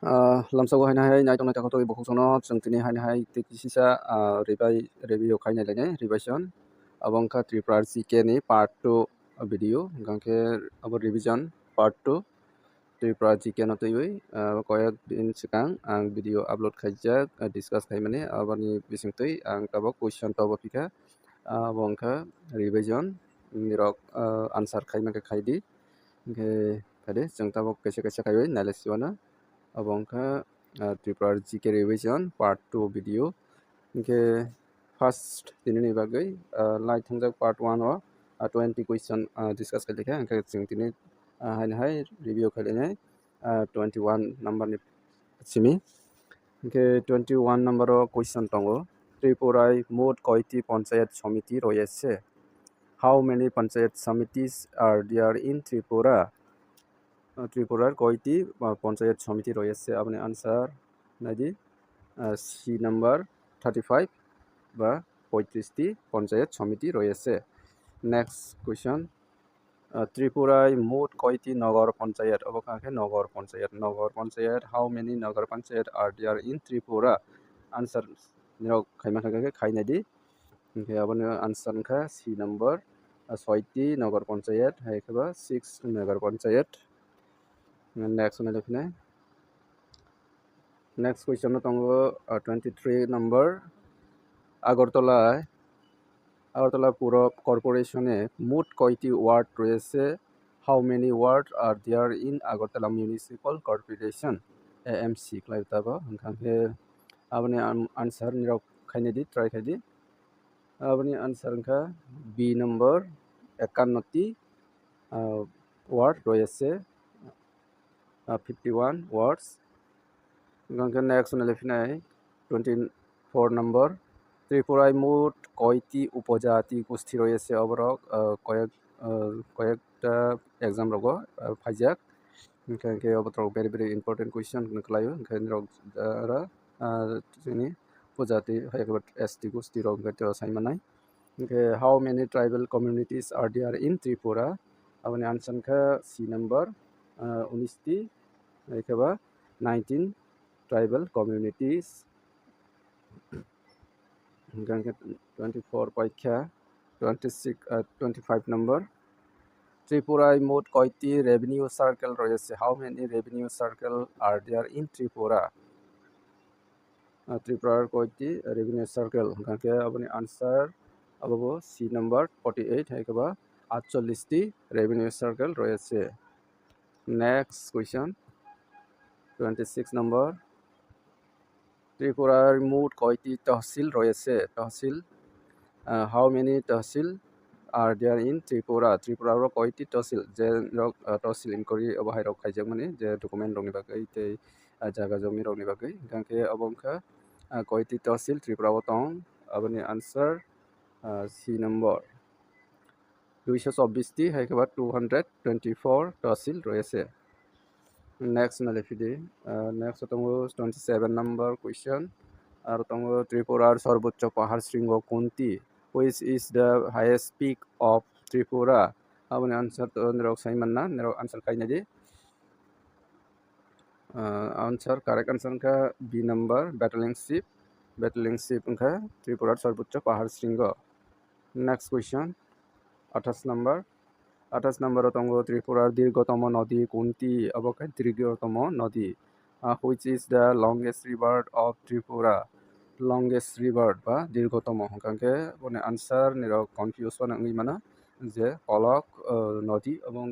lamsago haina hai nai tong nai takoto ibo khosongo जों tini haina hai tikisisa review khainai lene revision abongkha triprar ck ni part 2 video gangke abo revision part 2 triprar ck no tui koyak din sikang ang video upload khaijak discuss khaimani aboni bisingtui ang tabo question tobo pika abongkha revision nirok answer khaimake khaidi ke kade जों tabo kaisa kaisa khaibai naile siwana abongkha triprar ck revision part 2 video ke first tini bagai lai thangjak part 1 o 20 question discuss khailekha angkhe जों tini haina hai review khailene 21 number ni simi ke 21 number o question tongo Tripurai moot koiti panchayat samiti royese. How many panchayat samitis are there in Tripura? Tripurar koiti panchayat samiti royese apni answer nadi C number 35 বা 35টি পঞ্চায়েত সমিতি রয়েছে। Next question ত্রিপুরায় মোট কয়টি নগর পঞ্চায়েত অবকাঙ্ক্ষে নগর panchayat how many nagar panchayat are there in Tripura answer নিরক খাইমা খাইকে খাইনাইদি ओमफ्राय आबानो आनसार खा C नम्बर 6টি नगर पञ्चायत हायखबा 6 नगर पञ्चायत नेक्स्ट वन लेखने नेक्स्ट क्वेश्चन तंगो 23 नम्बर আগরতলা পুর কর্পোরেশনে মোট কয়টি ওয়ার্ড রয়েছে how many ward are there in Agartala municipal corporation AMC ক্লাইতাবা ओंखायनो आबानि आनसार निरक खायनेदि ट्राइ खायदि आबानि आनसार खा B नम्बर 51টি ওয়ার্ড রয়েছে 51 ওয়ার্ডস ओंखायनो नेक्स्ट लेफिनाय 24 नम्बर ত্রিপুরায় মোট কয়টি উপজাতি গোষ্ঠী রয়েছে অবরক কয়েকটা एग्जाम রগ ফাইজাক ओंखायनो অবতরক ভেরি ভেরি इम्पोर्टेंट क्वेश्चन नखलायो ओंखायनो रग दारा जोंनि उपजाति हायखबा ST गोष्ठी रग गतो साइमानाय ओंखाय how many tribal communities are there in Tripura आबानि आनसार खा C नम्बर 19টি हायखबा 19 ट्राइबल कम्युनिटीज 24 परीक्षा 25 नम्बर त्रिपुराয় মোট কয়টি রেভিনিউ সার্কেল রয়েছে how many revenue circle are there in Tripura ত্রিপুরার কয়টি রেভিনিউ সার্কেল গাকে আপনি আনসার আবাবো C नम्बर 48 হাইকবা 48টি রেভিনিউ সার্কেল রয়েছে নেক্সট কোয়েশ্চন 26 नम्बर ত্রিপুরার মোট কয়টি তহসিল রয়েছে tehsil how many tehsil are there in Tripura ত্রিপুরার কয়টি তহসিল যে তহসিল ইনকরি অবহাই রক খাইজাক মানে যে ডকুমেন্ট রংনি বাগै তে জায়গা জমি রংनि বাगै गांके अबंखा কয়টি তহসিল ত্রিপুরাও দं আবানি आनसार C नम्बर 224টি হাইকবা 224 তহসিল রয়েছে नेक्स्ट नालेफिदि नेक्स्ट तंगो 27 नम्बर क्वेश्चन আর তंगो ত্রিপুরার সর্বোচ্চ পাহাড় শৃঙ্গ কোনটি which is the highest peak of Tripura abani answer to nirok saimanna nirok answer kainadi answer correct answer ka B number battling ship उनका त्रिपुरार सर्वोच्च पाहाड़ शृंग नेक्स्ट क्वेश्चन 28 नम्बर तंगो त्रिपुरार दीर्घतम नदी कोनटी अबकाय दीर्घतम नदी which is the longest river of Tripura longest river বা দীর্ঘতম কাঙ্কে বনে answer নিরক confuse বানাঙ্গি মানা যে অলক নদী এবং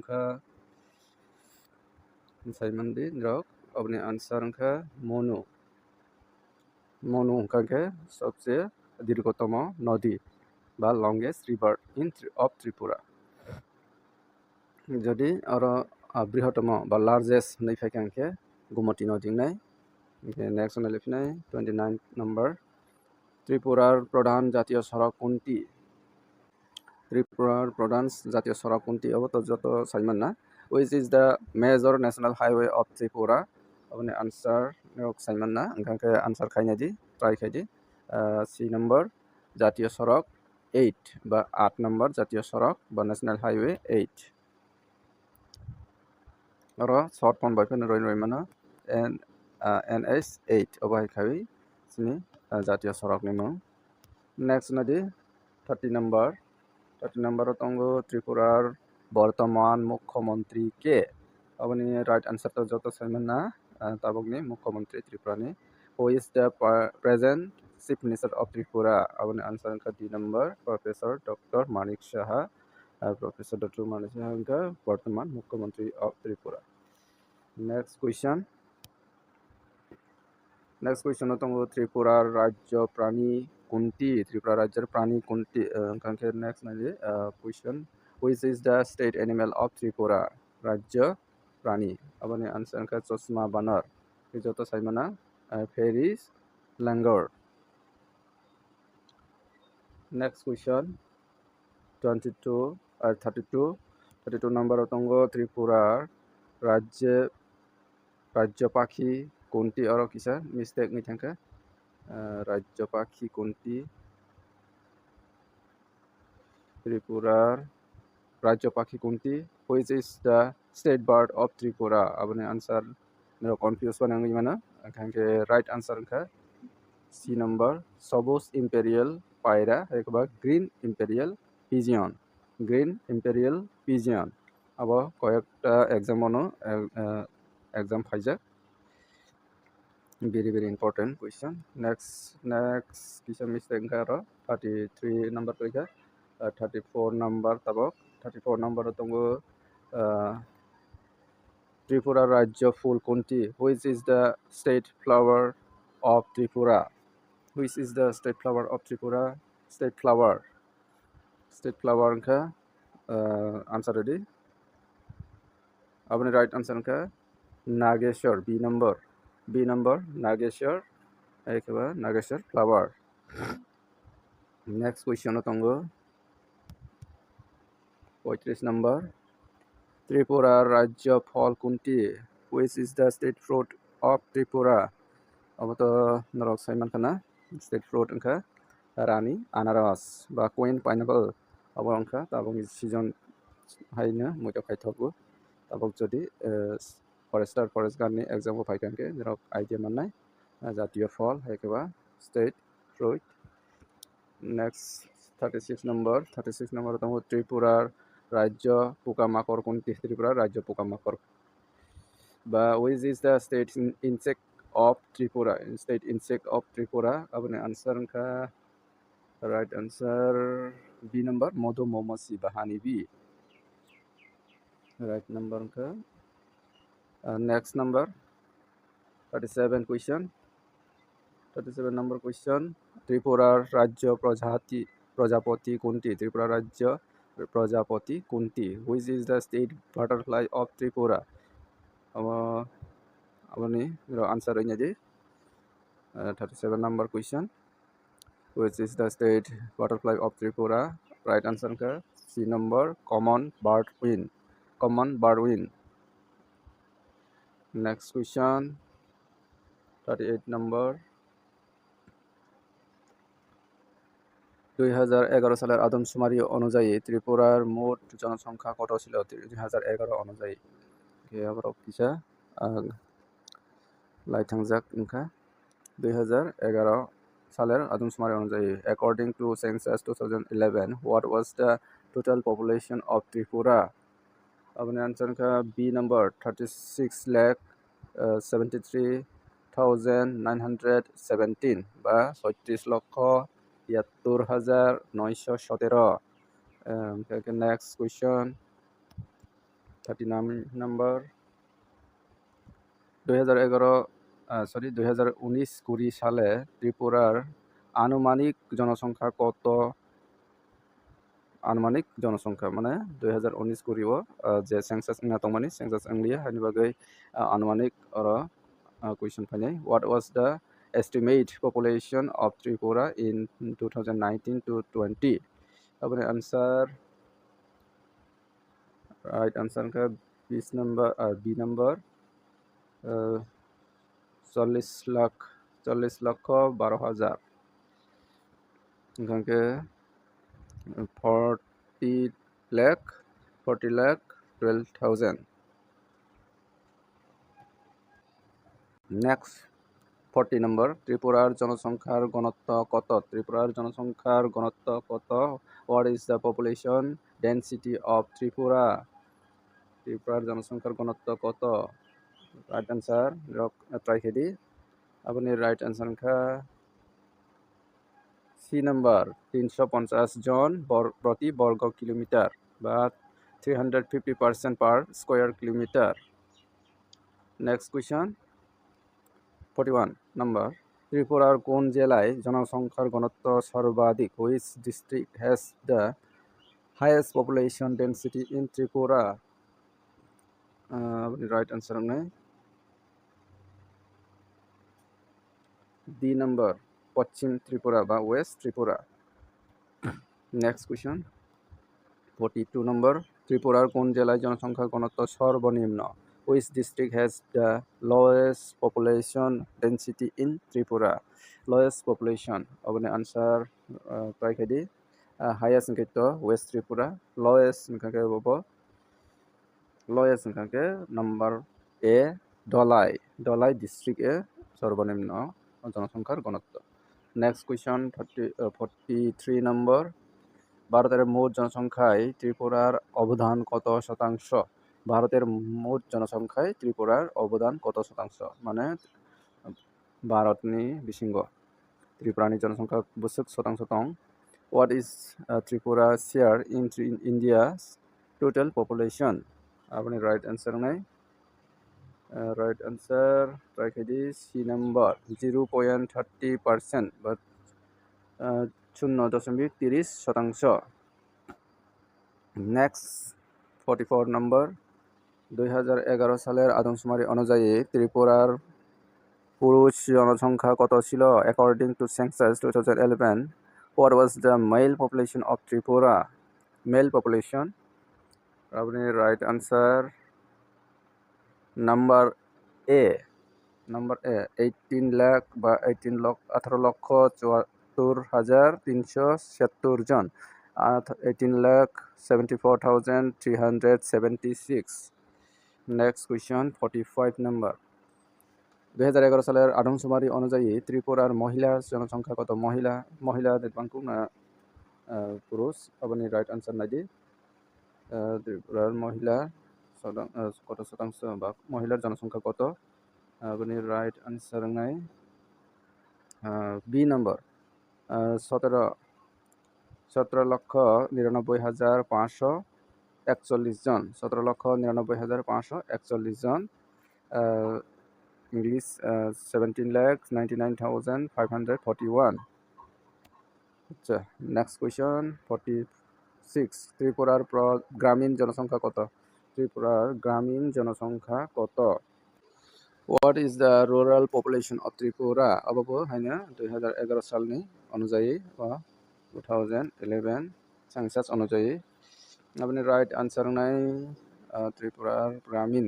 সাইমানদি নিরক अपने आंसर का मोनू कांके सबसे दीर्घतम नदी বা longest river in of Tripura যদি আর বৃহত্তম বা লার্জেস্ট नै फाइकांके गोमती नदी नै नेक्स्ट नालेफिनाय 29 नम्बर त्रिपुरार प्रधान জাতীয় সড়ক কোনটি त्रिपुरार प्रधान জাতীয় সড়ক কোনটি अब तो যত সাইমান না which is the major national highway of Tripura अपने आंसर निरक साइमान ना ओंखायनो आंसर खायनायदि ट्राइ खायदि C नम्बर জাতীয় সড়ক 8 বা 8 नम्बर জাতীয় সড়ক বা ন্যাশনাল হাইওয়ে 8 और short form by fan ruin ruin माना एंड NH8 अबाय खाबि सिनि जातीय सरकनि मुं नेक्स्ट नदि 30 नम्बर तंगो त्रिपुरार बर्तमान मुख्यमंत्री के अबनि राइट आंसर तो जतो साइमना ताबकनि मुख्यमंत्री त्रिपुरानि who is the present chief minister of Tripura अबनि आंसर का D number professor doctor Manik Saha professor doctor Manik Saha का वर्तमान मुख्यमंत्री ऑफ त्रिपुरा नेक्स्ट क्वेश्चन तंगो त्रिपुरा राज्य प्राणी कुंती त्रिपुरा राज्य प्राणी कुंती कांके नेक्स्ट नाजे question which is the state animal of Tripura राज्य प्राणी अबनि आंसर का चश्मा बानर जतो साइमना Phayre's langur next question 32 number तंगो त्रिपुरा राज्य पाखी कुंती और किसा मिस्टेक नि थांका राज्य पाखी कुंती त्रिपुरा राज्य पाखी कुंती which is the state bird of Tripura अबनि आंसर मेरो कंफ्यूज बनांगि माना कांके राइट आंसर का सी नंबर सबोस इम्पेरियल पायरा एकबा ग्रीन इम्पेरियल पिजियन अब कयेकटा एग्जाम फाइजा very important question next किसा मिस्टेक का 33 नंबर का 34 नंबर तबक 34 नंबर तंगो त्रिपुरा राज्य फूल कुंती which is the state flower of Tripura which is the state flower of Tripura state flower का आंसर रेडी अपने राइट आंसर का नागेश्वर बी नंबर नागेश्वर एक नागेश्वर फ्लावर नेक्स्ट क्वेश्चन तंगो 35 नंबर त्रिपुरा राज्य फल Kunti which is the state fruit of Tripura अब तो नरक साइमन खाना स्टेट फ्रूट उनका रानी अनारस बा क्वीन पाइनएप्पल अब उनका ताबंग सीजन हाइनो मुझे खाइथबो ताबक जदि फरेस्ट गार्डनि एग्जाम को फाइकान के नरक आइडिया माननाय जातीय फल हेकेबा स्टेट फ्रूट नेक्स्ट 36 नंबर तो त्रिपुरा राज्य पोकामाकड़ कुंती त्रिपुरा राज्य पोकामाकड़ बा which is the state insect of Tripura अपने आंसर का राइट आंसर बी नंबर मधु मोमसी बहानी बी राइट नंबर का next number 37 number question Tripura राज्य प्रजापति कुंती त्रिपुरा राज्य Prajapati Kunti which is the state butterfly of Tripura अपनी मेरो आंसर है जी 37 number question which is the state butterfly of Tripura right answer का C number common birdwing next question 38 number 2011 সালের আদমশুমারি অনুযায়ী ত্রিপুরার মোট জনসংখ্যা কত ছিল 2011 অনুযায়ী আবার কিসা লাইথাংজাক ইনকা 2011 সালের আদমশুমারি অনুযায়ী according to census 2011 what was the total population of Tripura अपने आंसर का बी नंबर 36,73,917 बा 36,73,917 नेक्स्ट क्वेश्चन 39 नंबर 2019-20 সালে ত্রিপুরার আনুমানিক জনসংখ্যা কত আনুমানিক জনসংখ্যা মানে 2019 যে সেন্সাস নাতমানি সেন্সাস ইংলিয়া হানি বাগৈ আনুমানিক আর question फाइनाय what was the estimate population of Tripura in 2019 to 20 अपने आंसर राइट आंसर का 20 नंबर बी नंबर 40,12,000 के 40,12,000 নেক্সট 40 নম্বর, ত্রিপুরার জনসংখ্যার ঘনত্ব কত? ত্রিপুরার জনসংখ্যার ঘনত্ব কত? What is the population density of Tripura? ত্রিপুরার জনসংখ্যার ঘনত্ব কত? রাইট অ্যান্সার ট্রাই খেদি আপনি রাইট অ্যান্সার সি নাম্বার 350 জন প্রতি বর্গ কিলোমিটার বা 350% per square kilometre. Next question 41 number, ত্রিপুরার কোন জেলায় জনসংখ্যার ঘনত্ব সর্বাধিক? Which district has the highest population density in Tripura? আপনি রাইট অ্যান্সার নেই ডি নাম্বার পশ্চিম ত্রিপুরা বা ওয়েস্ট ত্রিপুরা। নেক্সট কোয়েশ্চন 42 নম্বর, ত্রিপুরার কোন জেলায় জনসংখ্যার ঘনত্ব সর্বনিম্ন? Which district has the lowest population density in Tripura? Lowest population আপনি আনসার ট্রাই খেদি হাইয়েস্ট নিকাইতো ওয়েস্ট ত্রিপুরা, লোয়েস্ট নিকাকে বব লোয়েস্ট নিকাকে নাম্বার এ ডলাই ডিস্ট্রিক্ট এ সর্বনিম্ন জনসংখ্যার ঘনত্ব। নেক্সট কোয়েশ্চন 43 নম্বর, ভারতের মোট জনসংখ্যায় ত্রিপুরার অবদান কত শতাংশ? ভারতের মোট জনসংখ্যায় ত্রিপুরার অবদান কত শতাংশ? মানে ভারতনি বিশিঙ্গ ত্রিপুরানি জনসংখ্যা বসুক শতাংশ টং। What is Tripura share in India's total population? আপনি রাইট অ্যান্সার নেই রাইট অ্যান্সার ট্রাই খেদি সি নাম্বার 0.30% বা 0.30%। নেক্সট 44 নম্বর, 2011 সালের আদমশুমারি অনুযায়ী ত্রিপুরার পুরুষ জনসংখ্যা কত ছিল? According to census 2011, what was the male population of Tripura? Male population আপনি right answer number A 18 lakh বা 18,74,376 জন, 18,74,376। নেক্সট কোয়েশ্চন 45 নম্বর, 2011 সালের আদমশুমারি অনুযায়ী ত্রিপুরার মহিলার জনসংখ্যা কত? মহিলা দেখবাংকু না পুরুষ? আপনি রাইট অ্যান্সার নাই দি ত্রিপুরার মহিলা কত শতাংশ বা মহিলার জনসংখ্যা কত? আপনি রাইট অ্যান্সার নাই বি নাম্বার 17,99,541 জন, 17,99,541 জন। ইংলিশ 17,99,541। আচ্ছা, নেক্সট কোয়েশ্চন 46, ত্রিপুরার গ্রামীণ জনসংখ্যা কত? ত্রিপুরার গ্রামীণ জনসংখ্যা কত? What is the rural population of Tripura? আবাবো হাইনা 2011 সালনি অনুযায়ী বা 2011 সেন্সাস অনুযায়ী। আপনি রাইট অ্যান্সার নাই ত্রিপুরার গ্রামীণ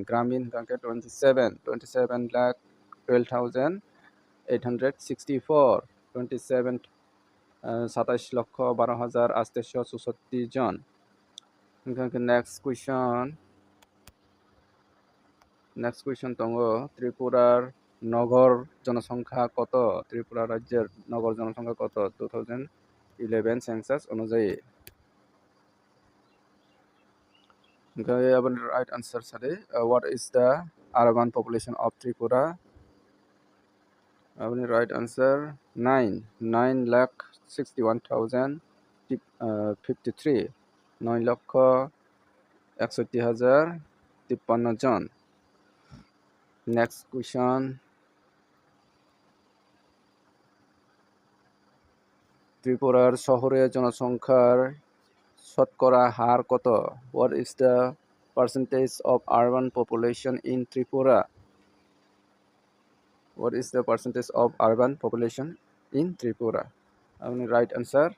কাকে 27 লাখ 12,864, 27,12,864 জন। নেক্সট কোয়েশ্চন তঙ্গ, ত্রিপুরার নগর জনসংখ্যা কত? ত্রিপুরা রাজ্যের নগর জনসংখ্যা কত 2011 সেন্সাস অনুযায়ী? আপনার রাইট আনসার সাথে what is the urban population of Tripura? আপনি রাইট আনসার 9,61,053, 9,61,053 জন। নেক্সট কোয়েশ্চন, ত্রিপুরার শহরে জনসংখ্যার শতকরা হার কত? What is the percentage of urban population in Tripura? What is the percentage of urban population in Tripura? আপনি রাইট অ্যান্সার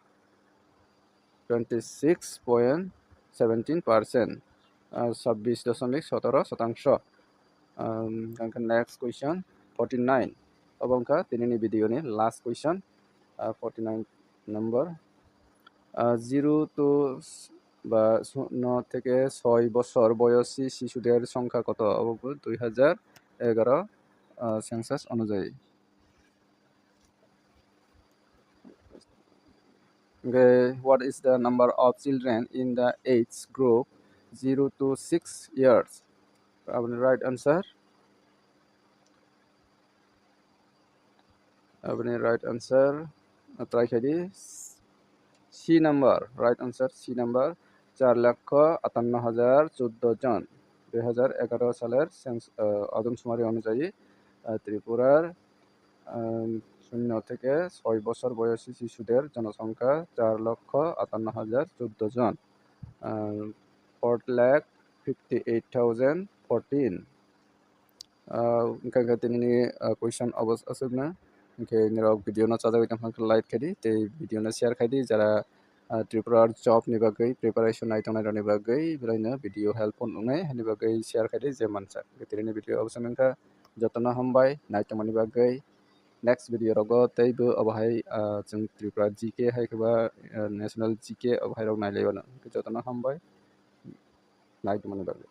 26.17%, 26.17%। নেক্সট কোয়েশ্চন 49 অবংকা তিনি ভিডিওনি last question 49 number, 0 to বা 0 থেকে 6 বছর বয়সী শিশুদের সংখ্যা কত? 2011 সেন্সাস অনুযায়ী। Okay, what is the number of children in the age group 0 to 6 years? Our right answer. Our right answer. Try kadi. C number. Right answer C number. 4,58,014 জন 2011 সালের আদমশুমারি অনুযায়ী ত্রিপুরার 0 থেকে 6 বছর বয়সী শিশুদের জনসংখ্যা 4,58,014 জন। 4,58,014. Ingka tini question abos asubna. Ingke nirok video na chada witam hangka like kadi te video na share kadi jara Tripura job ni bagai preparation item na ni bagai braina video help on ungai ni bagai share kadi je mansa. Tini video abos nangka jotona hambai item ni bagai next video rogo teibo abahai jeng Tripura GK hai keba national GK abahai rok nailai wana jotona hambai item ni bagai.